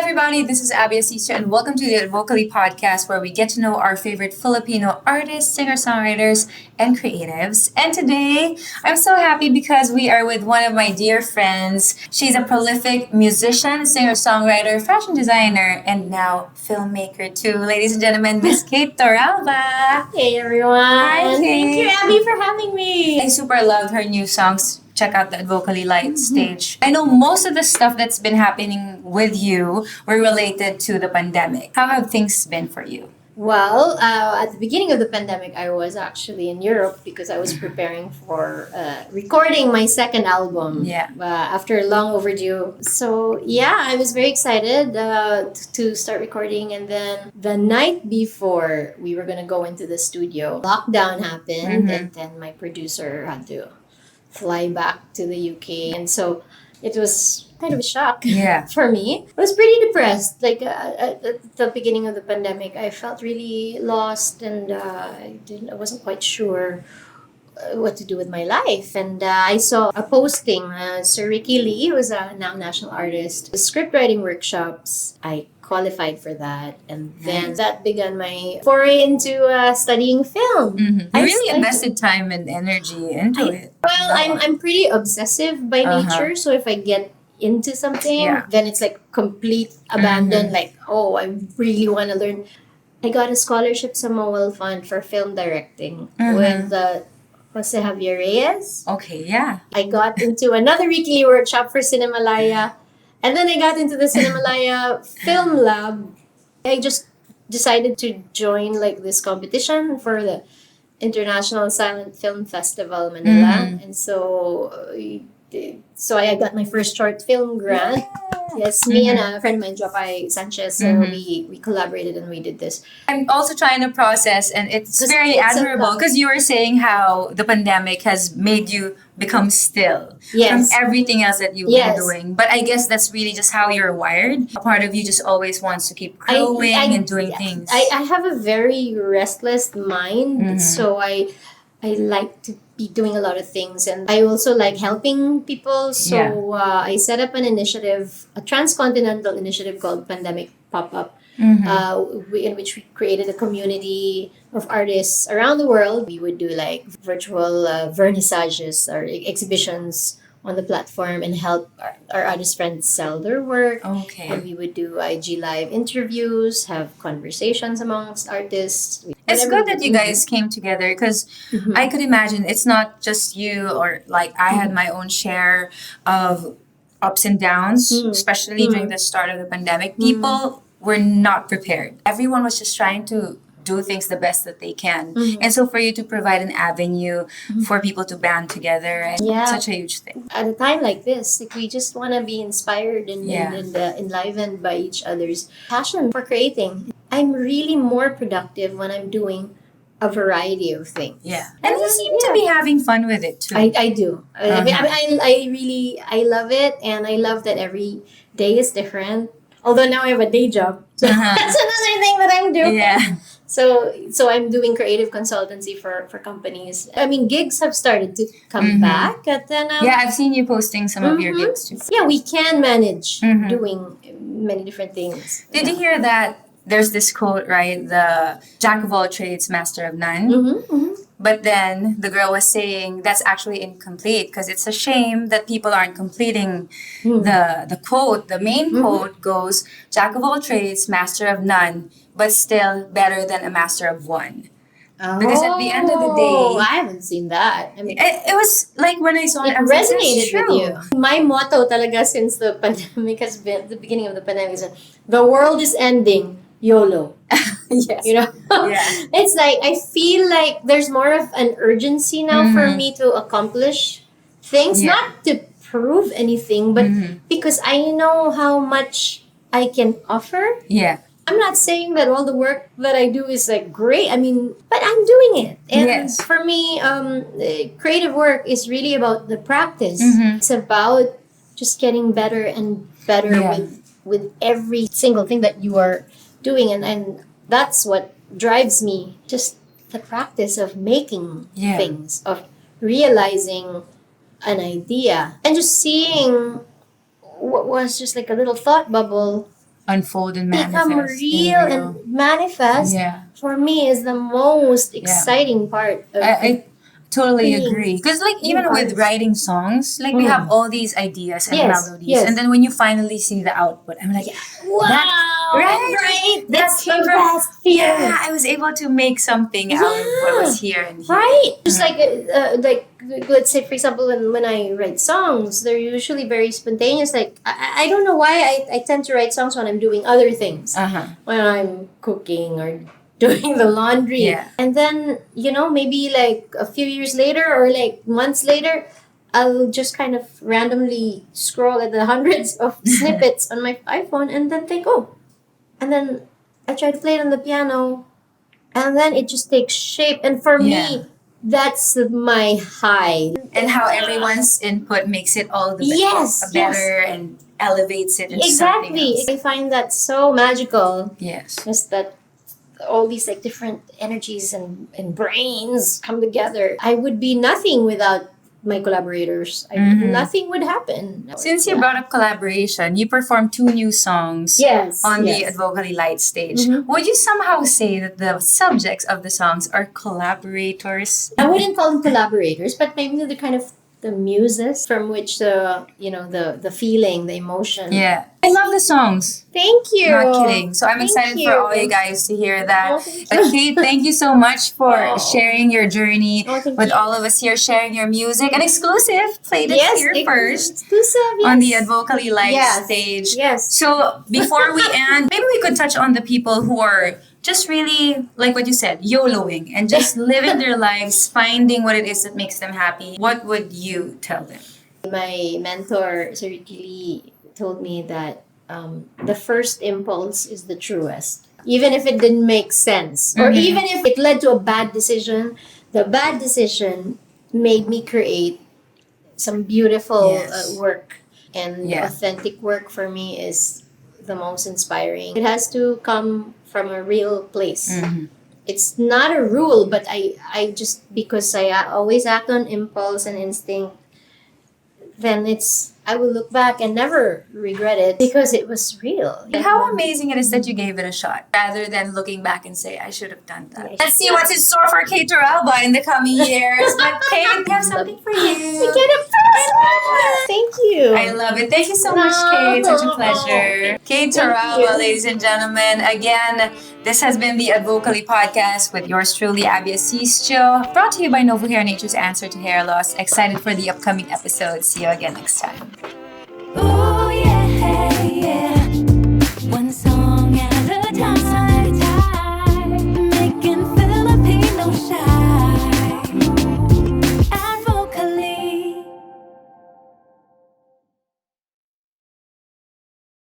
everybody. This is Abby Asisio, and welcome to the Advocally podcast, where we get to know our favorite Filipino artists, singer-songwriters, and creatives. And today, I'm so happy because we are with one of my dear friends. She's a prolific musician, singer-songwriter, fashion designer, and now filmmaker too. Ladies and gentlemen, Miss Kate Torralba. Hey everyone! Hi, Kate. Thank you, Abby, for having me. I super loved her new songs. Check out the Advocally Light stage. I know most of the stuff that's been happening with you were related to the pandemic. How have things been for you? Well, at the beginning of the pandemic, I was actually in Europe because I was preparing for recording my second album. Yeah. After long overdue. So yeah, I was very excited to start recording, and then the night before we were gonna go into the studio, lockdown happened, and then my producer had to fly back to the UK, and so it was kind of a shock for me. I was pretty depressed. Like at the beginning of the pandemic, I felt really lost, and I wasn't quite sure what to do with my life. And I saw a posting. Sir Ricky Lee, who was a now national artist, script writing workshops. I qualified for that, and then that began my foray into studying film. You really invested time and energy into it. Well, I'm pretty obsessive by nature, so if I get into something, then it's like complete abandon. Like, oh, I really want to learn. I got a scholarship sa Mowell Fund for film directing with Jose Javier Reyes. Okay, yeah. I got into another weekly workshop for Cinemalaya. And then I got into the Cinemalaya Film Lab. I just decided to join like this competition for the International Silent Film Festival Manila. And so I got my first short film grant. Yes, me and a friend of mine, Jopay Sanchez, we collaborated and we did this. I'm also trying to process, and it's very admirable because you were saying how the pandemic has made you become still from everything else that you've been doing. But I guess that's really just how you're wired. A part of you just always wants to keep growing and doing things. I have a very restless mind, so I like to be doing a lot of things, and I also like helping people. So I set up an initiative, a transcontinental initiative called Pandemic Pop-Up, in which we created a community of artists around the world. We would do like virtual vernissages or exhibitions on the platform and help our artist friends sell their work. Okay. And we would do IG live interviews, have conversations amongst artists. It's good that you guys came together because I could imagine it's not just you, or like I had my own share of ups and downs, especially during the start of the pandemic. People were not prepared. Everyone was just trying to do things the best that they can. And so for you to provide an avenue for people to band together, and such a huge thing. At a time like this, like, we just want to be inspired and enlivened by each other's passion for creating. I'm really more productive when I'm doing a variety of things. Yeah. And you seem to be having fun with it too. I do. I mean, I love it, and I love that every day is different. Although now I have a day job. So that's another thing that I'm doing. Yeah. So I'm doing creative consultancy for companies. I mean, gigs have started to come back. But then, I've seen you posting some of your gigs too. Yeah, we can manage doing many different things. Did you hear that there's this quote, right? The jack of all trades, master of none. But then the girl was saying that's actually incomplete because it's a shame that people aren't completing the quote. The main quote goes, jack of all trades, master of none, but still better than a master of one. Because at the end of the day, I haven't seen that. I mean, it was like when I saw it, resonated with you. My motto talaga since the pandemic has been, the beginning of the pandemic, is the world is ending. YOLO. Yes. You know? It's like, I feel like there's more of an urgency now for me to accomplish things. Not to prove anything, but because I know how much I can offer. Yeah. I'm not saying that all the work that I do is like great. I mean, but I'm doing it. And for me, creative work is really about the practice. It's about just getting better and better with every single thing that you are doing, and that's what drives me, just the practice of making things, of realizing an idea, and just seeing what was just like a little thought bubble unfold and become manifest. real and manifest, Yeah. for me is the most exciting part of I totally being agree. Because like even an with artist. writing songs, like we have all these ideas and Yes, melodies, yes. and then when you finally see the output, I'm like, wow, right? That's the like, best feeling. yeah, I was able to make something out of what was here and here. Right. Just like let's say for example when I write songs, they're usually very spontaneous. Like I don't know why I tend to write songs when I'm doing other things. When I'm cooking or doing the laundry. Yeah. And then, maybe like a few years later or like months later, I'll just kind of randomly scroll at the hundreds of snippets on my iPhone and then think, oh, and then I try to play it on the piano and then it just takes shape. And for me, that's my high. And how everyone's input makes it all the better and elevates it into something else. I find that so magical. Yes. Just that all these like different energies and brains come together. I would be nothing without my collaborators. Nothing would happen. Since you brought up collaboration, you performed 2 new songs on the Advocally Light stage. Would you somehow say that the subjects of the songs are collaborators? I wouldn't call them collaborators, but maybe they're kind of the muses from which the feeling, the emotion. Yeah. I love the songs. Thank you. Not kidding. So I'm excited for all you guys to hear that. But Kate, thank you so much for sharing your journey with all of us here, sharing your music. An exclusive. Played it here first. Exclusive, on the Advocally Live stage. Yes. So before we end, maybe we could touch on the people who are just really, like what you said, YOLOing and just living their lives, finding what it is that makes them happy. What would you tell them? My mentor, Sir Ricky, told me that the first impulse is the truest. Even if it didn't make sense, or even if it led to a bad decision, the bad decision made me create some beautiful work. And authentic work for me is the most inspiring. It has to come from a real place. It's not a rule, but I just, because I always act on impulse and instinct, then I will look back and never regret it because it was real. And how amazing it is that you gave it a shot rather than looking back and say, I should have done that. Let's see what's in store for Kate Torralba in the coming years. But Kate, we have something for you. Thank you. I love it. Thank you so much, Kate. Such a pleasure. Kate Torralba, ladies and gentlemen. Again, this has been the Advocally podcast with yours truly, Abby Asisio, brought to you by Novo Hair, Nature's answer to hair loss. Excited for the upcoming episodes. See you again next time.